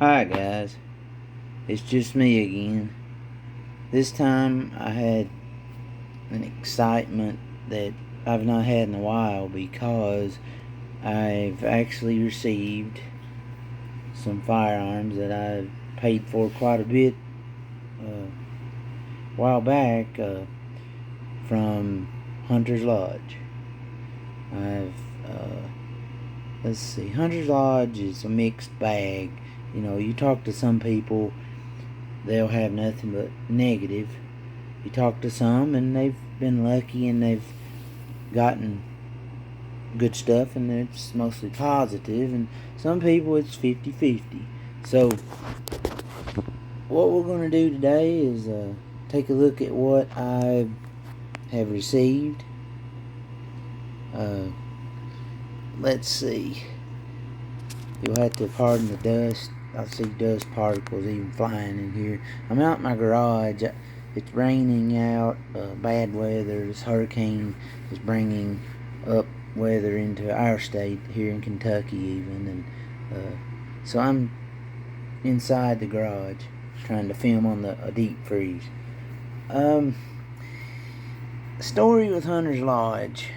Hi guys, it's just me again. This time I had an excitement that I've not had in a while because I've actually received some firearms that I've paid for quite a bit a while back from Hunter's Lodge. I've let's see, Hunter's Lodge is a mixed bag. You talk to some people, they'll have nothing but negative. You talk to some and they've been lucky and they've gotten good stuff and it's mostly positive, and some people it's 50-50. So what we're going to do today is take a look at what I have received. Let's see. You'll have to pardon the dust. I see dust particles even flying in here. I'm out in my garage. It's raining out, bad weather. This hurricane is bringing up weather into our state here in Kentucky even, and so I'm inside the garage trying to film on a deep freeze. Story with Hunter's Lodge.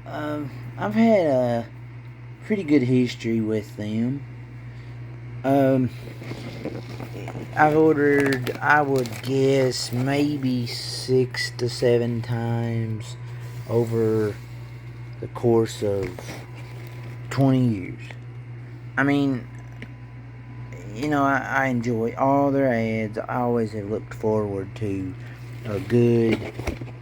I've had a pretty good history with them. I've ordered, I would guess, maybe 6 to 7 times over the course of 20 years. I mean, I enjoy all their ads. I always have looked forward to a good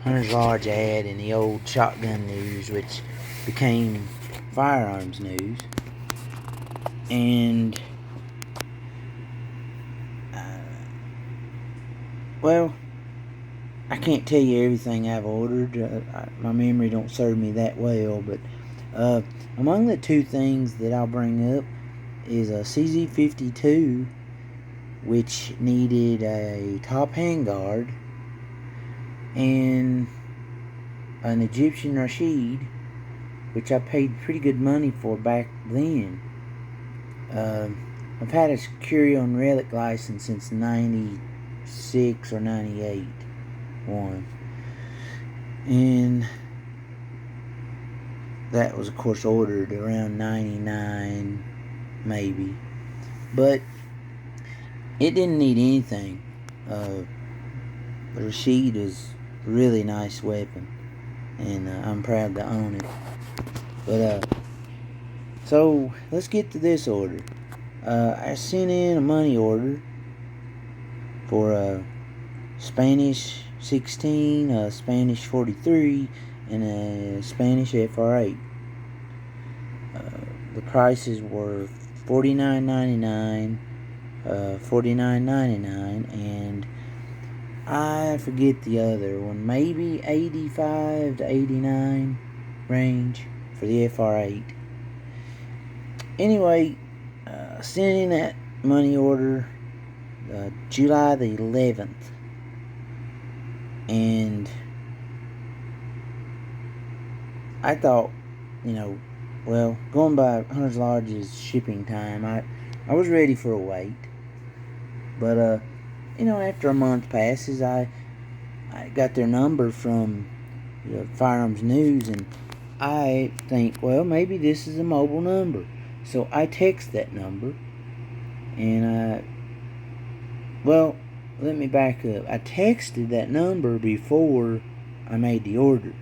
Hunter's Lodge ad in the old Shotgun News, which became Firearms News. And well, I can't tell you everything I've ordered. My memory don't serve me that well, but among the two things that I'll bring up is a CZ52, which needed a top handguard, and an Egyptian Rashid, which I paid pretty good money for back then. I've had a Curio Relic license since 96 or 98 one, and that was of course ordered around 99 maybe, but it didn't need anything. The Rashid is a really nice weapon, and I'm proud to own it. But so let's get to this order. I sent in a money order for a Spanish 16, a Spanish 43, and a Spanish FR8. The prices were $49.99, $49.99, and I forget the other one, maybe 85 to 89 range for the FR8. Anyway, sending that money order July the 11th, and I thought, well, going by Hunter's Lodge's shipping time, I was ready for a wait. But after a month passes, I got their number from Firearms News, and I think, well, maybe this is a mobile number. So I text that number, and well, let me back up. I texted that number before I made the order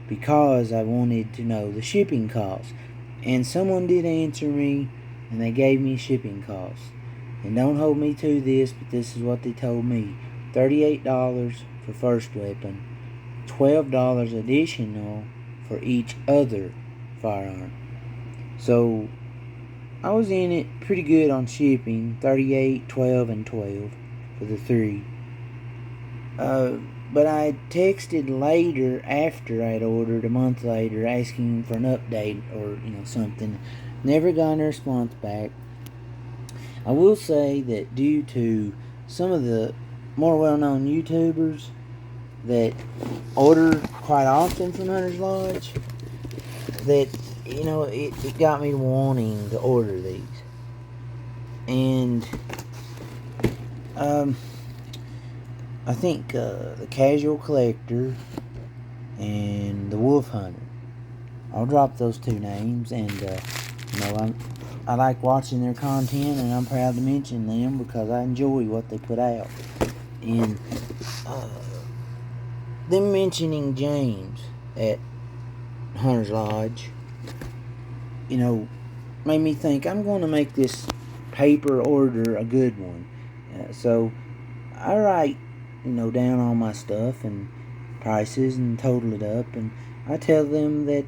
because I wanted to know the shipping costs. And someone did answer me, and they gave me shipping costs. And don't hold me to this, but this is what they told me. $38 for first weapon, $12 additional for each other firearm. So I was in it pretty good on shipping, 38, 12, and 12 for the three. But I texted later, after I'd ordered, a month later, asking for an update or something. Never got a response back. I will say that due to some of the more well-known YouTubers that order quite often from Hunter's Lodge, that it got me wanting to order these. And I think the Casual Collector and the Wolf Hunter. I'll drop those two names, and I like watching their content, and I'm proud to mention them because I enjoy what they put out. And them mentioning James at Hunter's Lodge, made me think I'm going to make this paper order a good one. So I write, down all my stuff and prices and total it up, and I tell them that,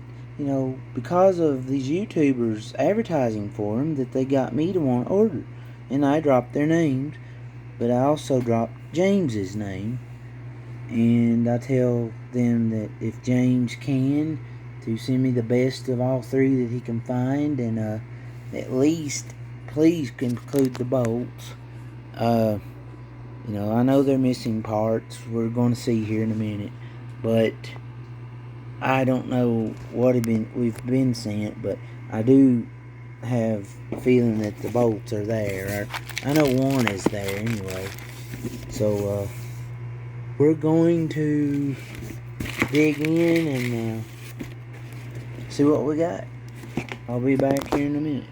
because of these YouTubers advertising for them, that they got me to want to order. And I dropped their names, but I also dropped James's name. And I tell them that if James can, to send me the best of all three that he can find, and at least please include the bolts. I know they're missing parts. We're going to see here in a minute, but I don't know what we've been sent, but I do have a feeling that the bolts are there. I know one is there anyway. So we're going to dig in and see what we got. I'll be back here in a minute.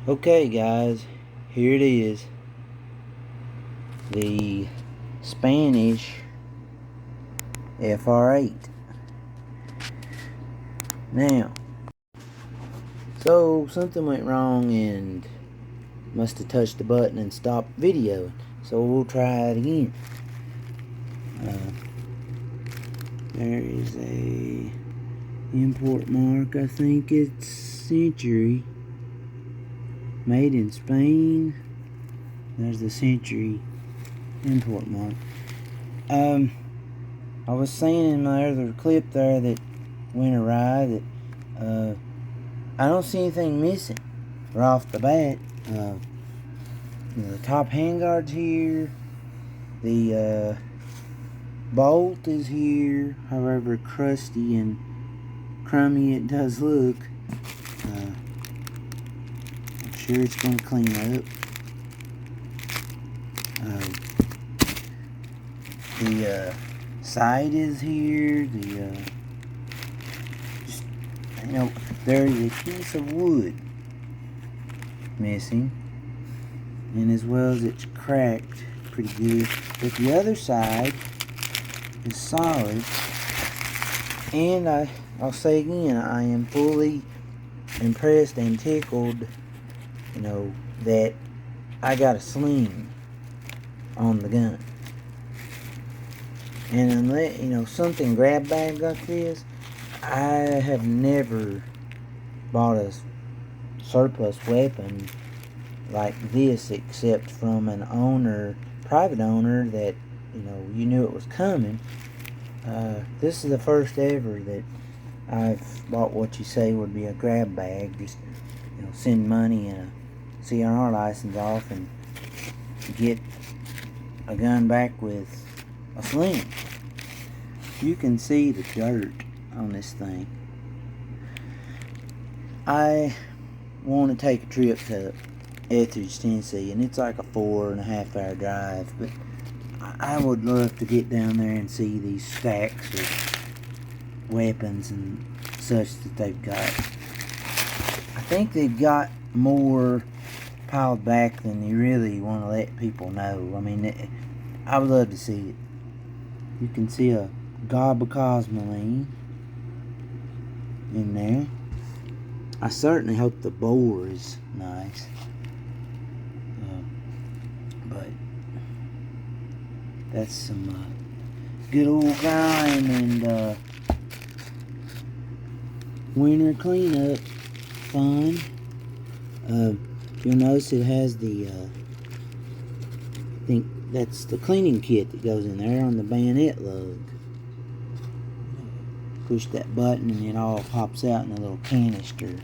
Okay, guys, here it is. The Spanish FR8. Now, so something went wrong and must have touched the button and stopped videoing. So we'll try it again. There is a import mark. I think it's Century. Made in Spain. There's the Century import mark. I was saying in my other clip there that went awry that I don't see anything missing right off the bat. The top handguard's here. The bolt is here, however crusty and crummy it does look. I'm sure it's going to clean up. The side is here. There's a piece of wood missing, and as well as it's cracked pretty good. But the other side is solid, and I'll say again, I am fully impressed and tickled, that I got a sling on the gun. And unless, something grab bag like this, I have never bought a surplus weapon like this except from an owner, private owner that, you knew it was coming. This is the first ever that I've bought what you say would be a grab bag. Just, send money and a CRR license off and get a gun back with a sling. You can see the dirt on this thing. I want to take a trip to Etheridge, Tennessee, and it's like a 4.5 hour drive, but I would love to get down there and see these stacks of weapons and such that they've got. I think they've got more piled back than they really want to let people know. I mean, I would love to see it. You can see a Gobacosmoline in there. I certainly hope the bore is nice. But that's some good old grime and winter cleanup fun. You'll notice it has the, I think that's the cleaning kit that goes in there on the bayonet lug. Push that button and it all pops out in a little canister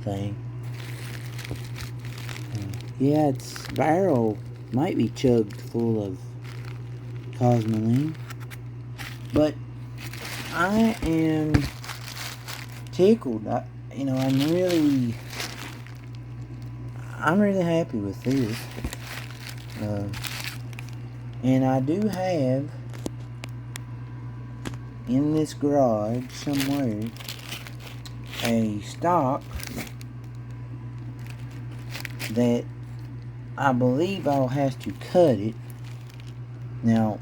thing. Yeah, its barrel might be chugged full of cosmoline, but I am tickled. I'm really happy with this. And I do have in this garage somewhere a stock that I believe I'll have to cut it. Now,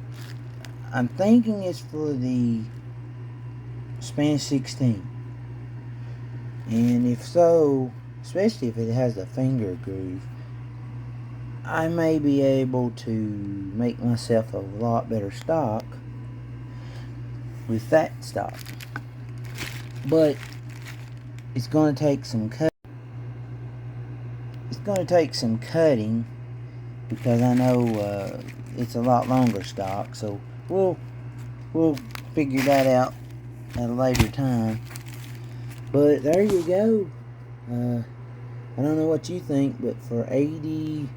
I'm thinking it's for the Spanish 16. And if so, especially if it has a finger groove, I may be able to make myself a lot better stock with that stock. But it's going to take some cutting because I know it's a lot longer stock, so we'll figure that out at a later time. But there you go. I don't know what you think, but for 80,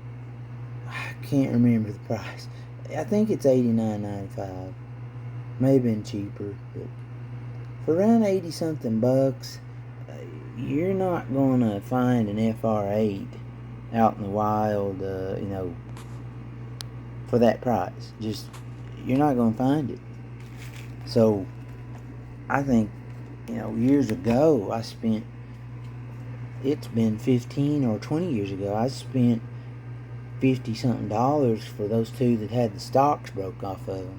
I can't remember the price. I think it's $89.95. May have been cheaper, but for around 80 something bucks, you're not gonna find an FR8 out in the wild, for that price. Just, you're not gonna find it. So I think, years ago it's been 15 or 20 years ago, I spent $50 something for those two that had the stocks broke off of them.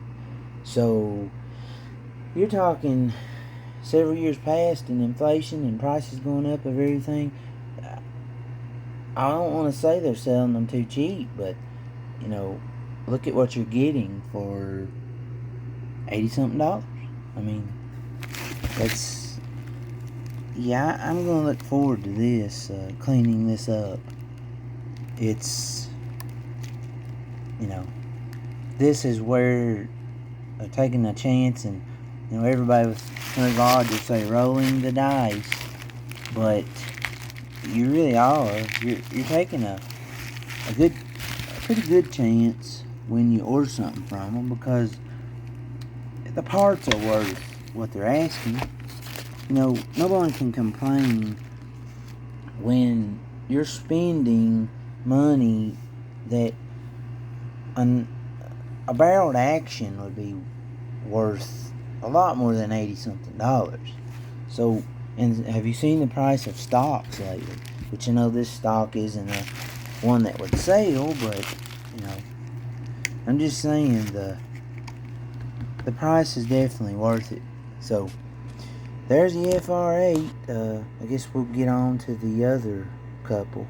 So you're talking several years past, and inflation and prices going up of everything. I don't want to say they're selling them too cheap, but look at what you're getting for $80 something. I mean, I'm gonna look forward to this, cleaning this up. It's, this is where taking a chance, and everybody with Hundred Lodge will say rolling the dice, but you really are. You're taking a pretty good chance when you order something from them, because the parts are worth what they're asking. No one can complain when you're spending money that a barreled action would be worth a lot more than $80 something. So, and have you seen the price of stocks lately? Which this stock isn't one that would sell, but I'm just saying the price is definitely worth it. So there's the FR8. I guess we'll get on to the other couple.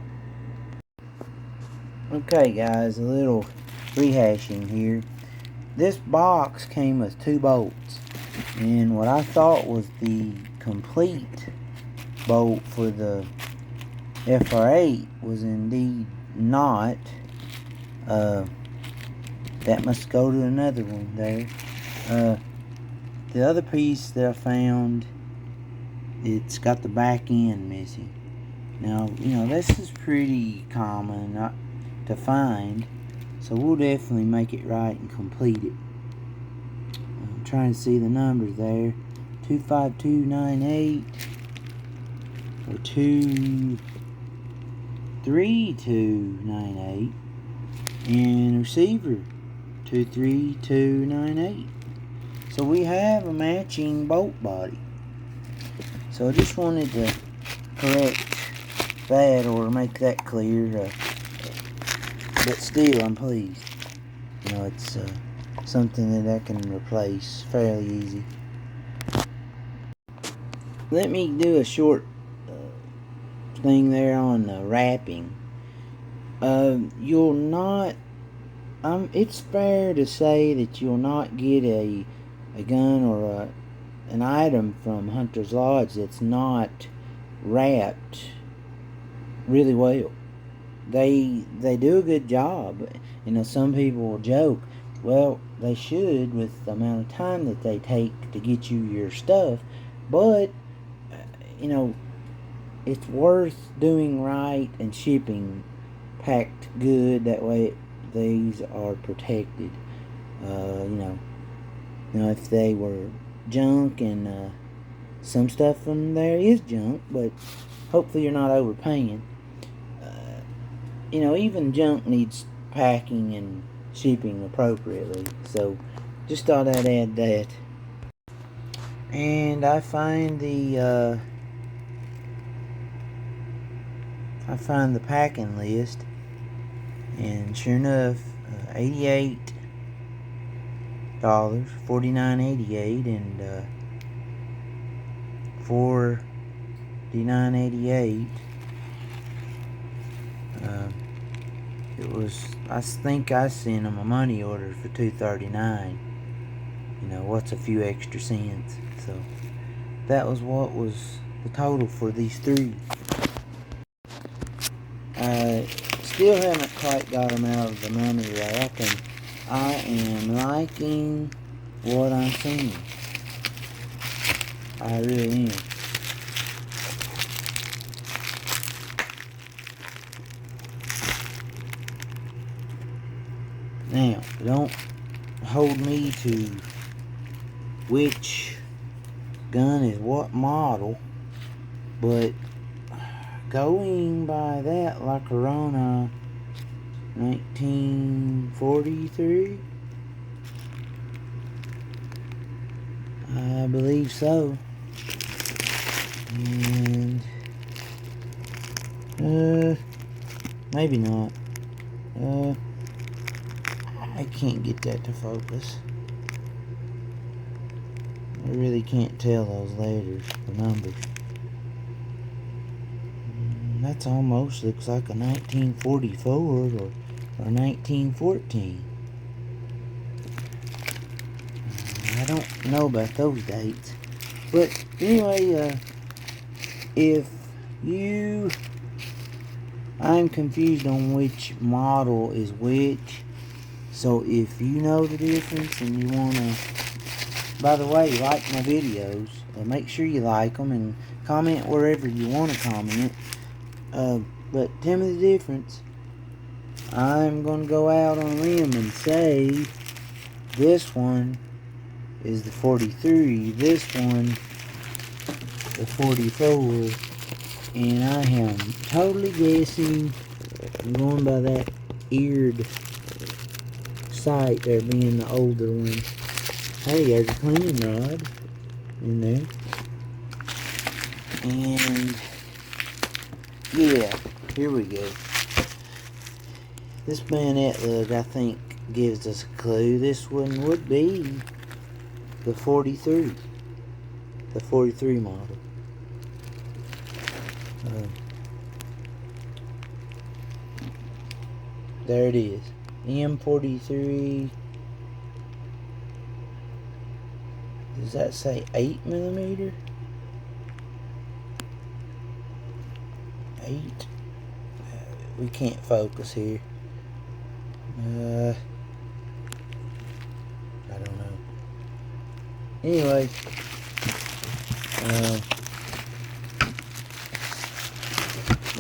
Okay, guys, a little rehashing here. This box came with 2 bolts, and what I thought was the complete bolt for the FR8 was indeed not. That must go to another one there. The other piece that I found, it's got the back end missing. Now, this is pretty common not to find, so we'll definitely make it right and complete it. I'm trying to see the numbers there. 25298 or 23298, and receiver 23298. So we have a matching bolt body. So I just wanted to correct that, or make that clear. But still, I'm pleased. It's something that I can replace fairly easy. Let me do a short thing there on wrapping. You'll not. It's fair to say that you'll not get a gun or an item from Hunter's Lodge that's not wrapped really well. They do a good job. Some people will joke, well, they should with the amount of time that they take to get you your stuff, but it's worth doing right and shipping packed good. That way these are protected. If they were junk, and some stuff from there is junk, but hopefully you're not overpaying. Even junk needs packing and shipping appropriately. So just thought I'd add that. And I find the packing list, and sure enough, $88, $49.88, and $49.88. I think I sent them a money order for $239. What's a few extra cents? So that was what was the total for these three. I still haven't quite got them out of the money rack, and I am liking what I'm seeing. I really am. Now, don't hold me to which gun is what model, but going by that La Corona 1943, I believe so. And maybe not. I can't get that to focus. I really can't tell those letters, the numbers. That's almost looks like a 1944 or 1914. I don't know about those dates. But anyway, I'm confused on which model is which. So if you know the difference and you want to, by the way, like my videos, make sure you like them and comment wherever you want to comment. But tell me the difference. I'm going to go out on a limb and say this one is the 43, this one the 44, and I am totally guessing. I'm going by that eared sight there being the older one. Hey, there's a cleaning rod in there. And yeah, here we go. This bayonet lug, I think, gives us a clue. This one would be the 43. The 43 model. There it is. M43. Does that say 8mm? 8. We can't focus here. I don't know. Anyway,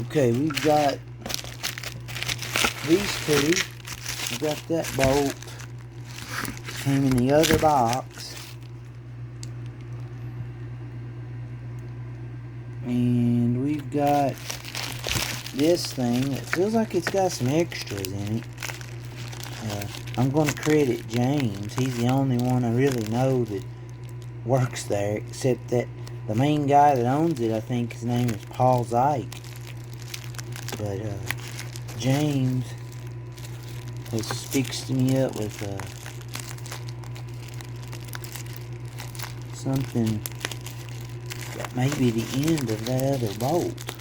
okay, we've got these two. We got that bolt. Came in the other box. And we've got this thing that feels like it's got some extras in it. I'm going to credit James. He's the only one I really know that works there, except that the main guy that owns it, I think his name is Paul Zyke. But James has fixed me up with something that may be the end of that other bolt.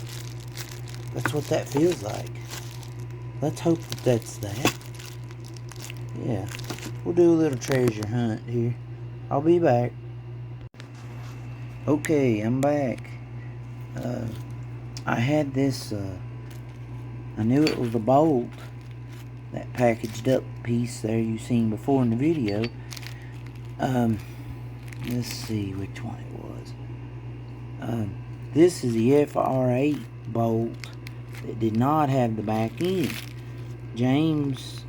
That's what that feels like. Let's hope that that's that. Yeah, we'll do a little treasure hunt here. I'll be back. Okay, I'm back. I had this, I knew it was a bolt, that packaged up piece there you seen before in the video. Let's see which one it was. This is the FR8 bolt that did not have the back end. James,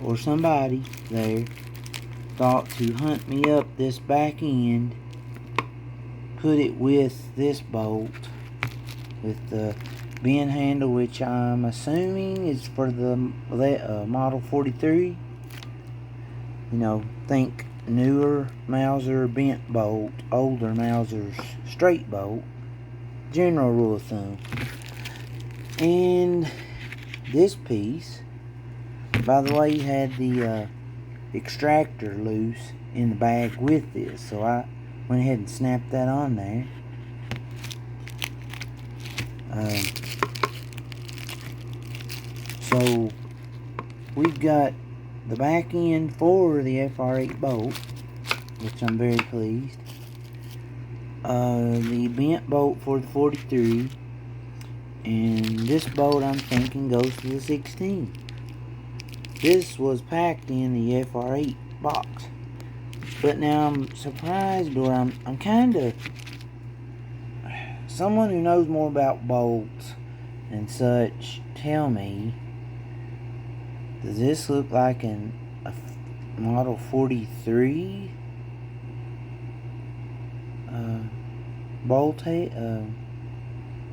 or somebody there, thought to hunt me up this back end, put it with this bolt, with the bend handle, which I'm assuming is for the Model 43. You know, think newer Mauser bent bolt, older Mauser's straight bolt. General rule of thumb. And this piece, by the way, had the extractor loose in the bag with this, so I went ahead and snapped that on there. So we've got the back end for the FR8 bolt, which I'm very pleased. The bent bolt for the 43, and this bolt I'm thinking goes to the 16. This was packed in the FR8 box, but now I'm surprised, or I'm kind of, someone who knows more about bolts and such, tell me, does this look like a Model 43 bolt head,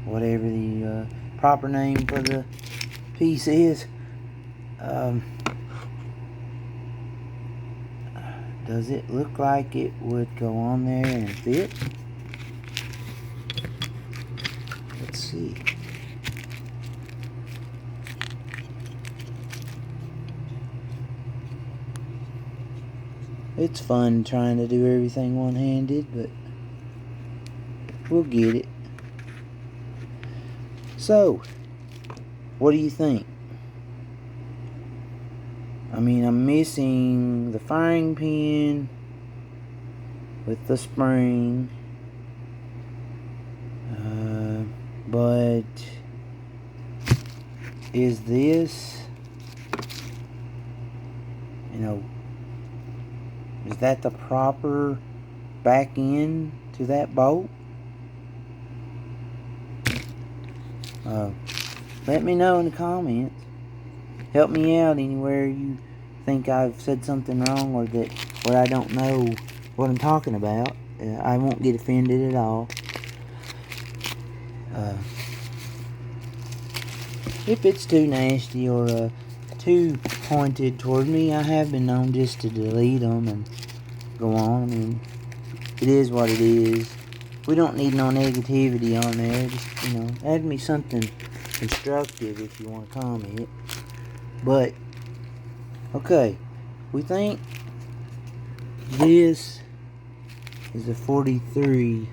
whatever the proper name for the piece is? Does it look like it would go on there and fit? Let's see. It's fun trying to do everything one-handed, but we'll get it. So, what do you think? I mean, I'm missing the firing pin with the spring, but is this, you know, is that the proper back end to that bolt? Let me know in the comments. Help me out anywhere you think I've said something wrong, or that where I don't know what I'm talking about. I won't get offended at all. If it's too nasty or too pointed toward me, I have been known just to delete them and go on. I mean, it is what it is. We don't need no negativity on there. Just, you know, add me something constructive if you want to comment. But, okay, we think this is a 43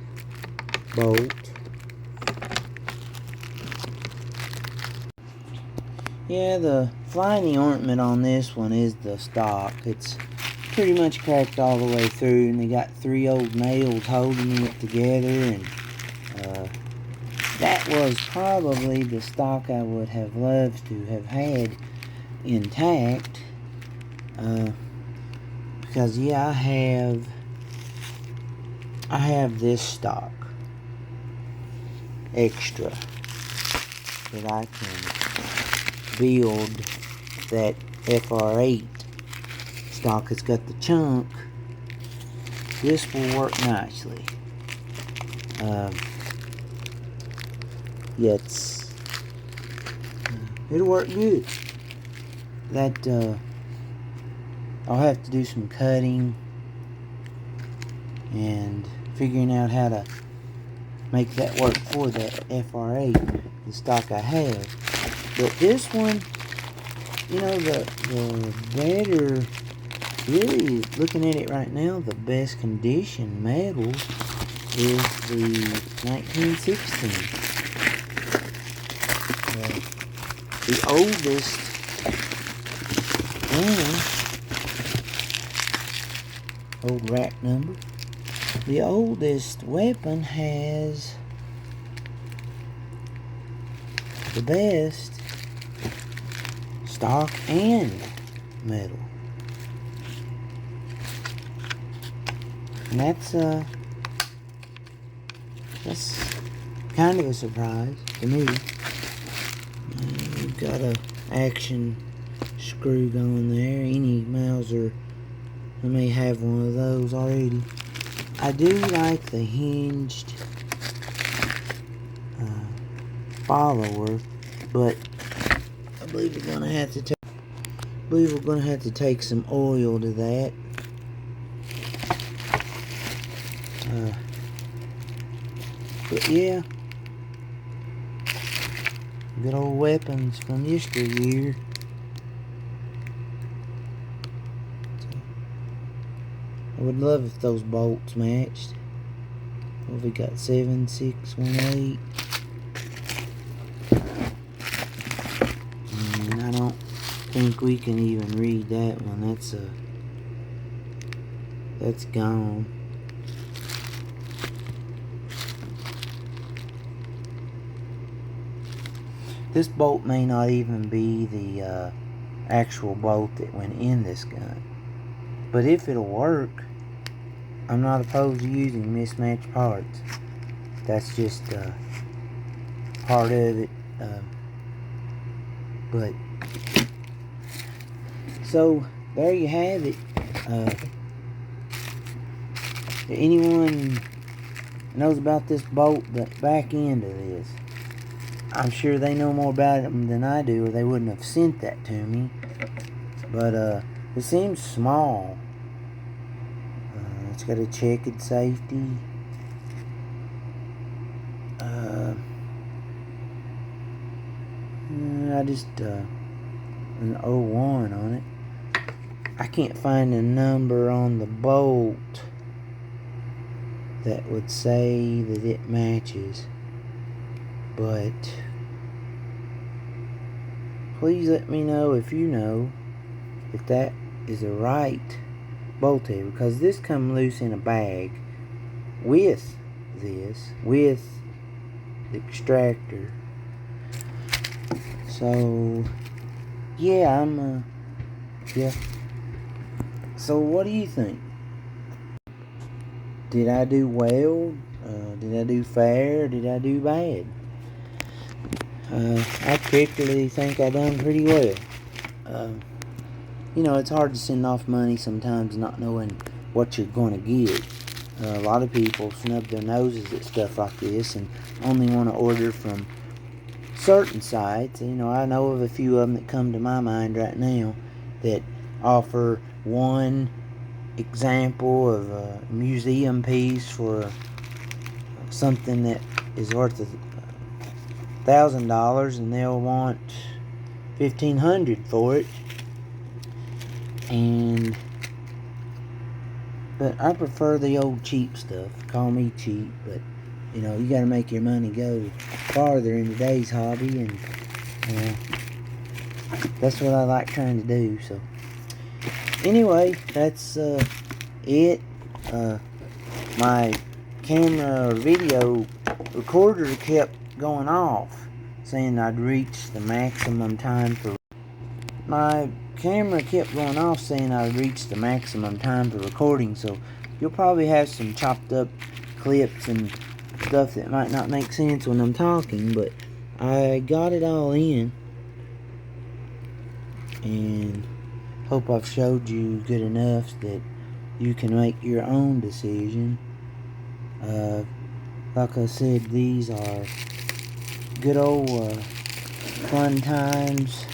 bolt. Yeah, the fly in the ointment on this one is the stock. It's pretty much cracked all the way through, and they got 3 old nails holding it together, and that was probably the stock I would have loved to have had intact, because yeah, I have this stock extra that I can build that FR8 stock. It's got the chunk. This will work nicely. Yeah, it'll work good. That I'll have to do some cutting and figuring out how to make that work for that FR8, the stock I have. But this one, you know, the better, really looking at it right now, the best condition metal is the 1916. The oldest one, old rack number, The oldest weapon has the best stock and metal. And that's kind of a surprise to me. We've got a action screw going there. Any Mauser, I may have one of those already. I do like the hinged follower, but I believe we're gonna have to take some oil to that. But yeah, good old weapons from yesteryear. I would love if those bolts matched. What we got? 7618. And I don't think we can even read that one. That's gone. This bolt may not even be the actual bolt that went in this gun. But if it'll work, I'm not opposed to using mismatched parts. That's just part of it. But so there you have it. If anyone knows about this bolt, the back end of this, I'm sure they know more about it than I do, or they wouldn't have sent that to me. But it seems small. It's got a checkered safety. I just an 01 on it. I can't find a number on the bolt that would say that it matches. But please let me know if you know if that is the right bolt head, because this come loose in a bag with the extractor. So yeah, yeah. So what do you think? Did I do well? Did I do fair? Did I do bad? I particularly think I done pretty well. You know, it's hard to send off money sometimes not knowing what you're going to get. A lot of people snub their noses at stuff like this and only want to order from certain sites. You know, I know of a few of them that come to my mind right now that offer one example of a museum piece for something that is worth $1,000, and they'll want $1,500 for it. But I prefer the old cheap stuff. Call me cheap, but you know, you gotta make your money go farther in today's hobby, and that's what I like trying to do. So anyway, that's it. My camera or video recorder kept going off, saying I'd reached the maximum time for recording, so you'll probably have some chopped up clips and stuff that might not make sense when I'm talking, but I got it all in, and hope I've showed you good enough that you can make your own decision. Like I said, these are good old fun times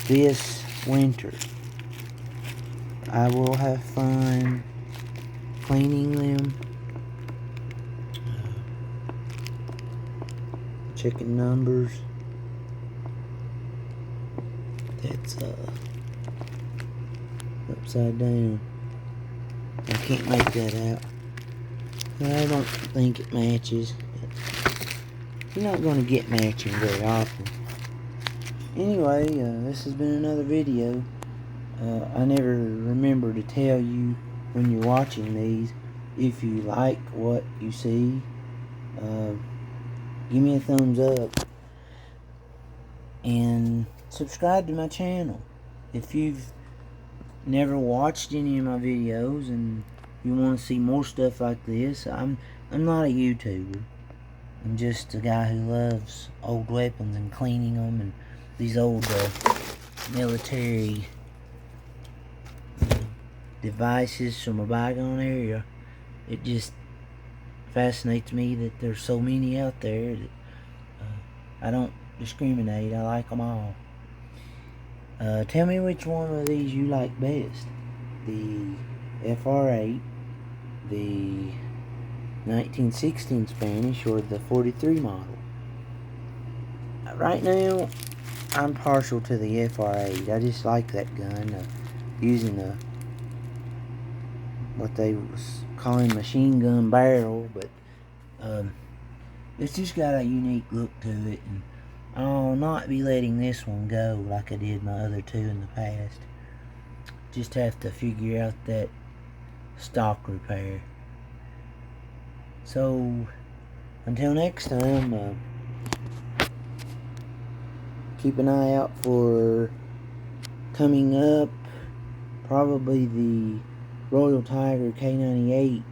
this winter. I will have fun cleaning them, checking numbers. That's upside down. I can't make that out. I don't think it matches. You're not going to get matching very often. Anyway, this has been another video. I never remember to tell you when you're watching these If you like what you see, give me a thumbs up and subscribe to my channel. If you've never watched any of my videos and you want to see more stuff like this, I'm not a YouTuber. I'm just a guy who loves old weapons and cleaning them, and these old military devices from a bygone era. It just fascinates me that there's so many out there that I don't discriminate. I like them all. Tell me which one of these you like best. The FR8, the 1916 Spanish, or the 43 model. Right now, I'm partial to the FR8. I just like that gun, using what they was calling machine gun barrel, but it's just got a unique look to it, and I'll not be letting this one go like I did my other two in the past. Just have to figure out that stock repair. So until next time, keep an eye out for coming up, probably the Royal Tiger K98.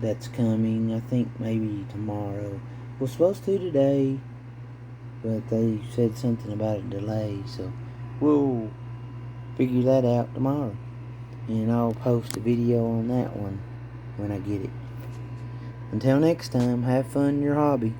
That's coming, I think maybe tomorrow. Was supposed to today, but they said something about a delay, so we'll figure that out tomorrow, and I'll post a video on that one when I get it. Until next time, have fun in your hobby.